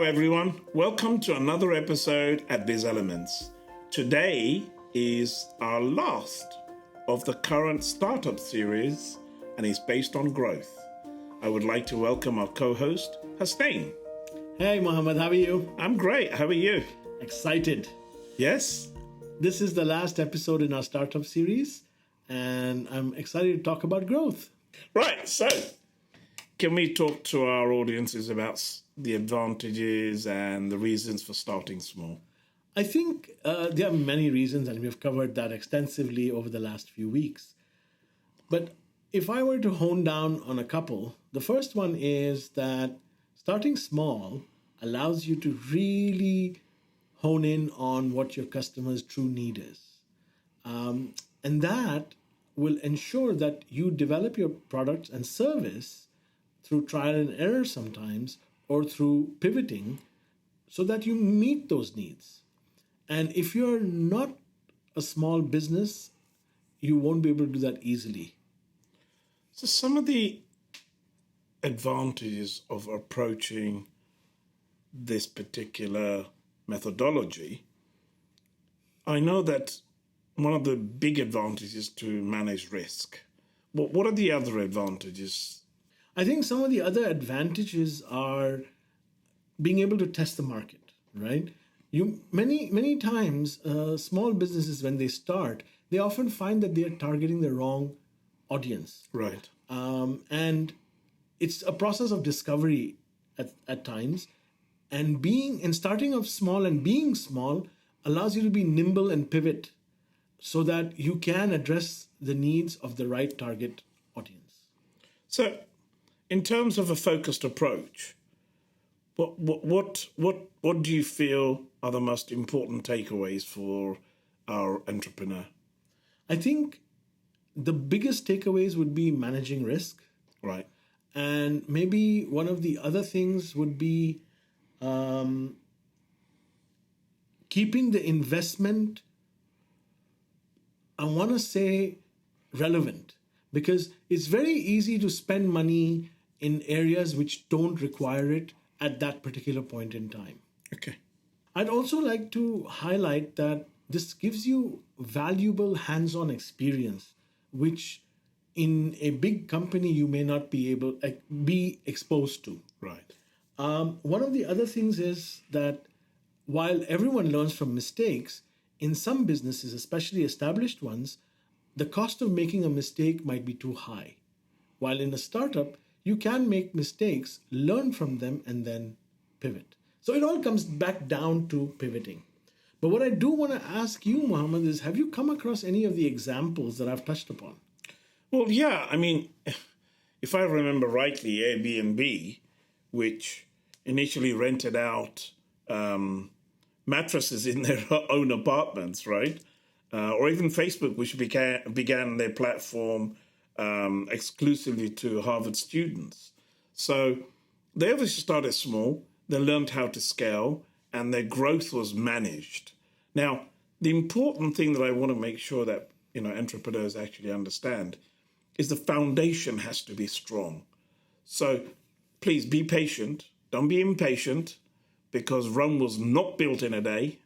Hello, everyone. Welcome to another episode at Biz Elements. Today is our last of the current startup series and is based on growth. I would like to welcome our co-host, Hussein. Hey, Mohammed, how are you? I'm great. How are you? Excited. Yes? This is the last episode in our startup series, and I'm excited to talk about growth. Right. So, can we talk to our audiences about the advantages and the reasons for starting small? I think there are many reasons, and we've covered that extensively over the last few weeks. But if I were to hone down on a couple, the first one is that starting small allows you to really hone in on what your customer's true need is. And that will ensure that you develop your products and service through trial and error sometimes, or through pivoting, so that you meet those needs. And if you're not a small business, you won't be able to do that easily. So some of the advantages of approaching this particular methodology, I know that one of the big advantages is to manage risk. But what are the other advantages? I think some of the other advantages are being able to test the market, right? Many times, small businesses, when they start, they often find that they are targeting the wrong audience. Right. And it's a process of discovery at times. And starting off small and being small allows you to be nimble and pivot so that you can address the needs of the right target audience. So, in terms of a focused approach, what do you feel are the most important takeaways for our entrepreneur? I think the biggest takeaways would be managing risk. Right. And maybe one of the other things would be keeping the investment, I want to say, relevant, because it's very easy to spend money in areas which don't require it at that particular point in time. Okay. I'd also like to highlight that this gives you valuable hands-on experience, which in a big company you may not be able to be exposed to. Right. One of the other things is that while everyone learns from mistakes, in some businesses, especially established ones, the cost of making a mistake might be too high. While in a startup, you can make mistakes, learn from them, and then pivot. So it all comes back down to pivoting. But what I do want to ask you, Mohammed, is have you come across any of the examples that I've touched upon? Well, yeah. I mean, if I remember rightly, Airbnb, which initially rented out mattresses in their own apartments, right? Or even Facebook, which began their platform exclusively to Harvard students. So they obviously started small, they learned how to scale, and their growth was managed. Now, the important thing that I want to make sure that entrepreneurs actually understand is the foundation has to be strong. So please be patient, don't be impatient, because Rome was not built in a day,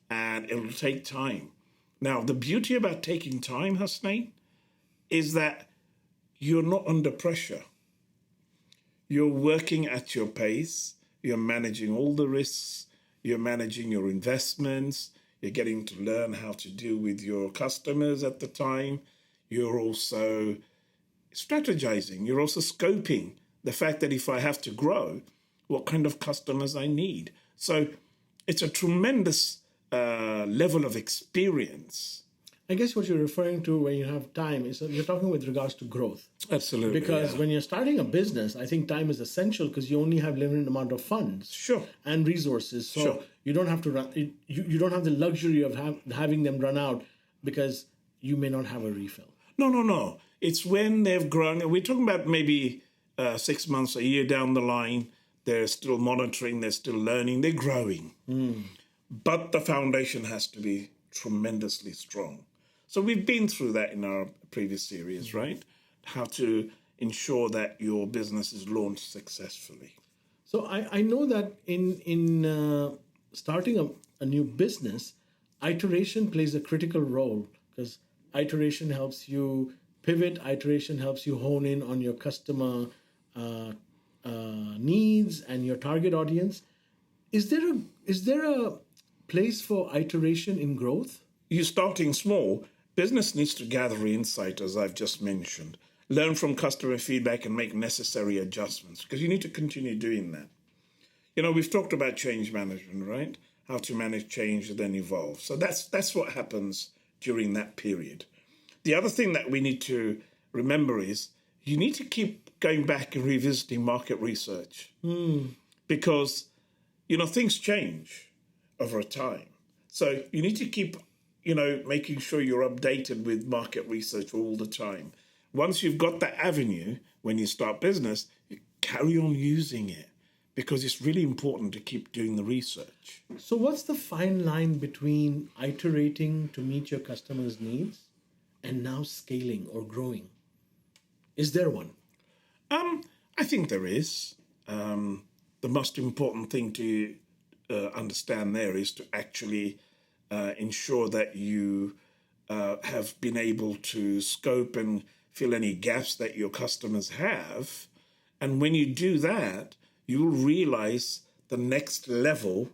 and it'll take time. Now, the beauty about taking time, Hussein, is that you're not under pressure. You're working at your pace. You're managing all the risks. You're managing your investments. You're getting to learn how to deal with your customers at the time. You're also strategizing. You're also scoping the fact that if I have to grow, what kind of customers I need. So it's a tremendous level of experience. I guess what you're referring to when you have time is you're talking with regards to growth. Absolutely. Because when you're starting a business, I think time is essential because you only have limited amount of funds. Sure. And resources. So Sure. you don't have to run. You don't have the luxury of having them run out because you may not have a refill. No. It's when they've grown. We're talking about maybe 6 months, a year down the line. They're still monitoring. They're still learning. They're growing. But the foundation has to be tremendously strong. So we've been through that in our previous series, right? How to ensure that your business is launched successfully. So I know that in starting a new business, iteration plays a critical role because iteration helps you pivot, iteration helps you hone in on your customer needs and your target audience. Is there a place for iteration in growth? You're starting small. Business needs to gather insight, as I've just mentioned, learn from customer feedback and make necessary adjustments because you need to continue doing that. We've talked about change management, right? How to manage change and then evolve. So that's what happens during that period. The other thing that we need to remember is you need to keep going back and revisiting market research because, things change over time. So you need to keep, making sure you're updated with market research all the time. Once you've got that avenue, when you start business, you carry on using it because it's really important to keep doing the research. So what's the fine line between iterating to meet your customers' needs and now scaling or growing? Is there one? I think there is. The most important thing to understand there is to actually ensure that you have been able to scope and fill any gaps that your customers have. And when you do that, you will realize the next level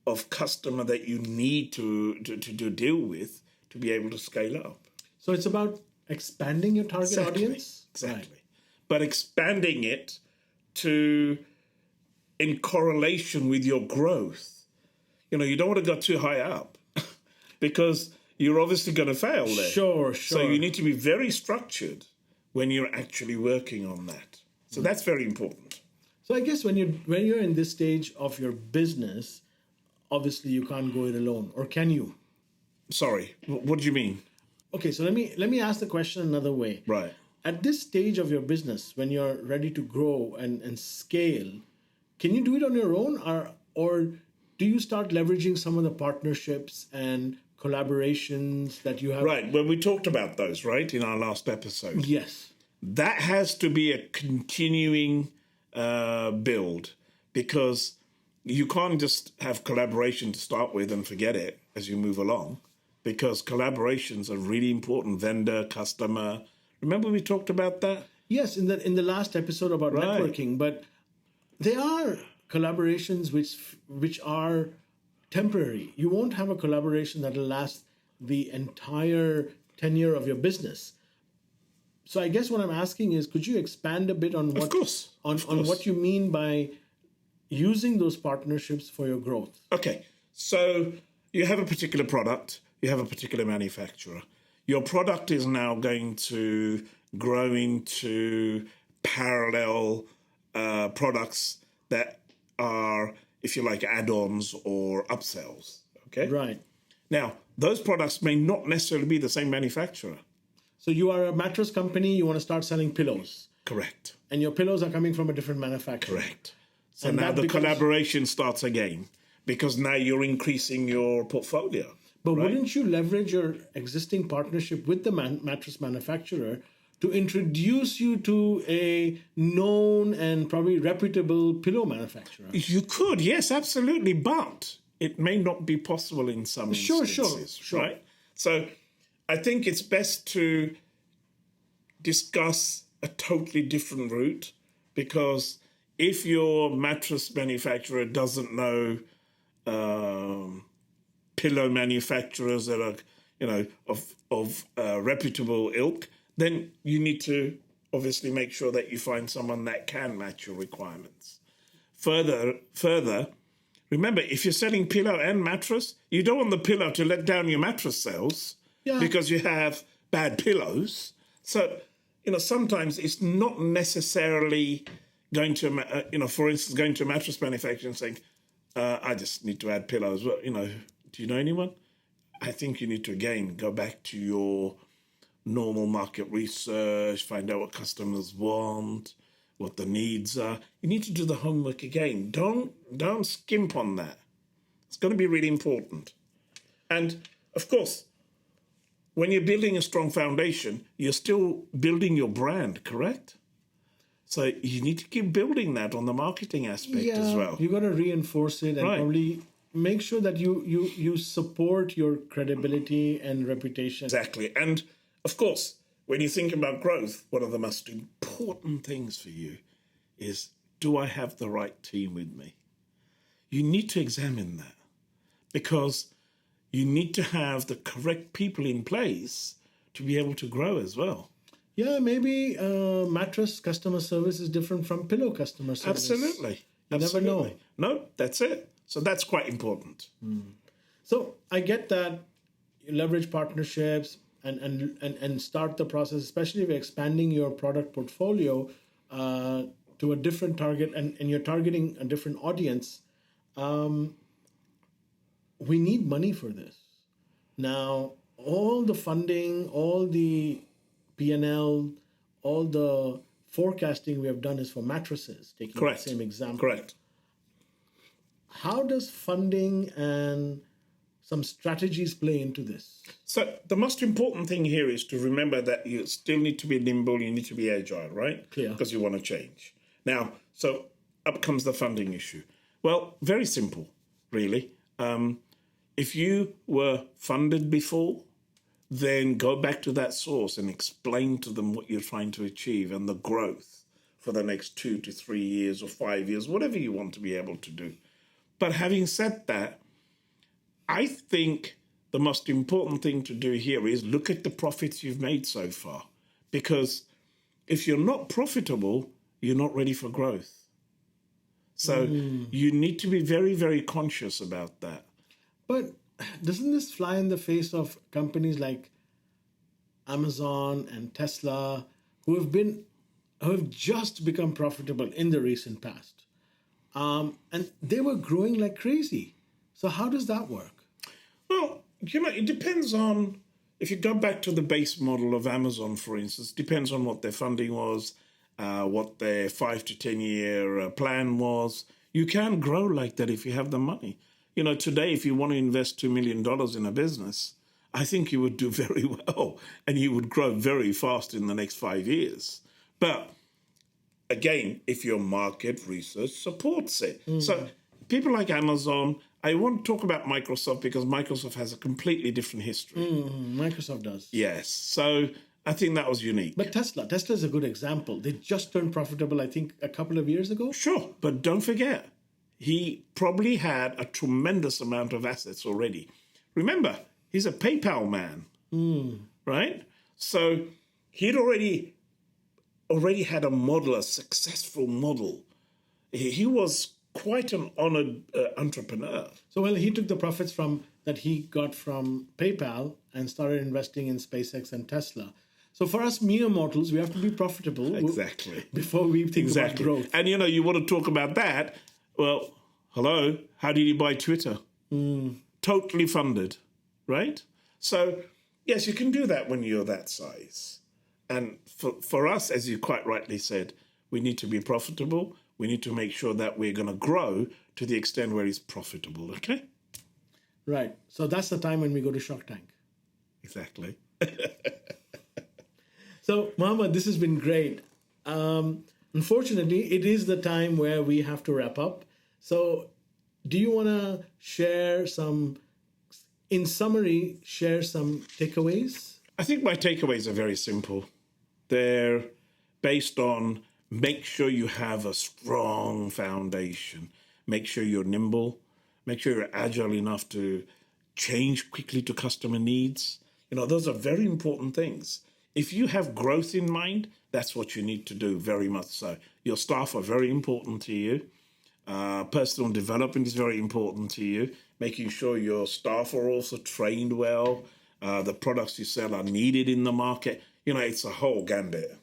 of customer that you need to deal with to be able to scale up. So it's about expanding your target audience? Exactly. Right. But expanding it in correlation with your growth. You don't want to go too high up because you're obviously going to fail there. Sure. So you need to be very structured when you're actually working on that. So that's very important. So I guess when you're in this stage of your business, obviously you can't go it alone, or can you? Sorry, what do you mean? Okay, so let me ask the question another way. Right. At this stage of your business, when you're ready to grow and scale, can you do it on your own, or do you start leveraging some of the partnerships and collaborations that you have? Right. Well, we talked about those, right, in our last episode. Yes. That has to be a continuing build because you can't just have collaboration to start with and forget it as you move along because collaborations are really important. Vendor, customer. Remember we talked about that? Yes, in the last episode about networking, but they are collaborations which are temporary. You won't have a collaboration that will last the entire tenure of your business. So I guess what I'm asking is, could you expand a bit on what on what you mean by using those partnerships for your growth? Okay, so you have a particular product, you have a particular manufacturer. Your product is now going to grow into parallel products that are, if you like, add-ons or upsells. Okay? Right. Now, those products may not necessarily be the same manufacturer. So you are a mattress company, you want to start selling pillows. Correct. And your pillows are coming from a different manufacturer. Correct. So now the collaboration starts again because now you're increasing your portfolio. But wouldn't you leverage your existing partnership with the mattress manufacturer to introduce you to a known and probably reputable pillow manufacturer? You could, yes, absolutely. But it may not be possible in some instances. Sure. Right? So I think it's best to discuss a totally different route because if your mattress manufacturer doesn't know pillow manufacturers that are, of reputable ilk, then you need to obviously make sure that you find someone that can match your requirements. Further, remember, if you're selling pillow and mattress, you don't want the pillow to let down your mattress sales because you have bad pillows. So, sometimes it's not necessarily going to, for instance, going to a mattress manufacturer and saying, I just need to add pillows. Well, do you know anyone? I think you need to, again, go back to your normal market research, find out what customers want, what the needs are. You need to do the homework again. Don't skimp on that. It's going to be really important. And, of course, when you're building a strong foundation, you're still building your brand, correct? So you need to keep building that on the marketing aspect as well. You got to reinforce it and Right. probably make sure that you support your credibility and reputation. Exactly. And of course, when you think about growth, one of the most important things for you is, do I have the right team with me? You need to examine that, because you need to have the correct people in place to be able to grow as well. Yeah, maybe mattress customer service is different from pillow customer service. Absolutely. You never know. No, that's it. So that's quite important. So I get that you leverage partnerships and start the process, especially if you're expanding your product portfolio to a different target and you're targeting a different audience. We need money for this. Now, all the funding, all the P&L, all the forecasting we have done is for mattresses, taking Correct. the same example. Correct. How does funding and some strategies play into this? So the most important thing here is to remember that you still need to be nimble, you need to be agile, right? Clear. Because you want to change. Now, so up comes the funding issue. Well, very simple, really. If you were funded before, then go back to that source and explain to them what you're trying to achieve and the growth for the next 2 to 3 years or 5 years, whatever you want to be able to do. But having said that, I think the most important thing to do here is look at the profits you've made so far. Because if you're not profitable, you're not ready for growth. So you need to be very, very conscious about that. But doesn't this fly in the face of companies like Amazon and Tesla who have just become profitable in the recent past? And they were growing like crazy. So how does that work? Well, it depends on, if you go back to the base model of Amazon, for instance, depends on what their funding was, what their 5 to 10 year plan was. You can grow like that if you have the money. Today, if you want to invest $2 million in a business, I think you would do very well and you would grow very fast in the next 5 years. But again, if your market research supports it. So people like Amazon, I won't talk about Microsoft because Microsoft has a completely different history. Microsoft does. Yes. So I think that was unique. But Tesla is a good example. They just turned profitable, I think, a couple of years ago. Sure. But don't forget, he probably had a tremendous amount of assets already. Remember, he's a PayPal man, right? So he'd already had a model, a successful model. He was quite an honored entrepreneur. So, he took the profits that he got from PayPal and started investing in SpaceX and Tesla. So for us mere mortals, we have to be profitable Exactly. before we think about growth. And, you want to talk about that. Well, hello, how did you buy Twitter? Totally funded, right? So, yes, you can do that when you're that size. And for us, as you quite rightly said, we need to be profitable. We need to make sure that we're going to grow to the extent where it's profitable, okay? Right. So that's the time when we go to Shark Tank. Exactly. So, Mohammed, this has been great. Unfortunately, it is the time where we have to wrap up. So, do you want to share some takeaways? I think my takeaways are very simple. They're based on make sure you have a strong foundation. Make sure you're nimble. Make sure you're agile enough to change quickly to customer needs. Those are very important things. If you have growth in mind, that's what you need to do, very much so. Your staff are very important to you. Personal development is very important to you. Making sure your staff are also trained well. The products you sell are needed in the market. It's a whole gambit.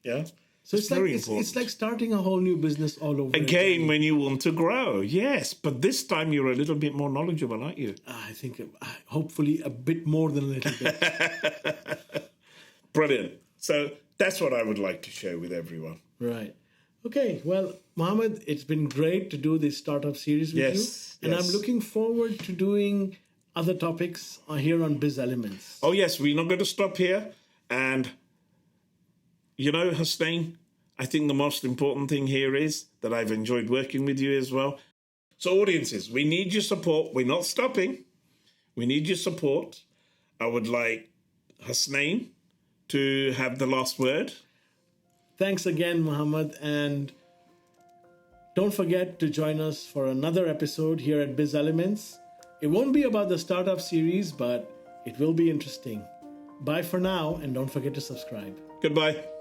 Yeah? So it's like starting a whole new business all over again when you want to grow. Yes, but this time you're a little bit more knowledgeable, aren't you? I think hopefully a bit more than a little bit. Brilliant. So that's what I would like to share with everyone. Right. Okay. Well, Mohammed, it's been great to do this startup series with you. And I'm looking forward to doing other topics here on Biz Elements. Oh, yes. We're not going to stop here. And Hussein, I think the most important thing here is that I've enjoyed working with you as well. So audiences, we need your support. We're not stopping. We need your support. I would like Hasnain to have the last word. Thanks again, Muhammad. And don't forget to join us for another episode here at Biz Elements. It won't be about the startup series, but it will be interesting. Bye for now, and don't forget to subscribe. Goodbye.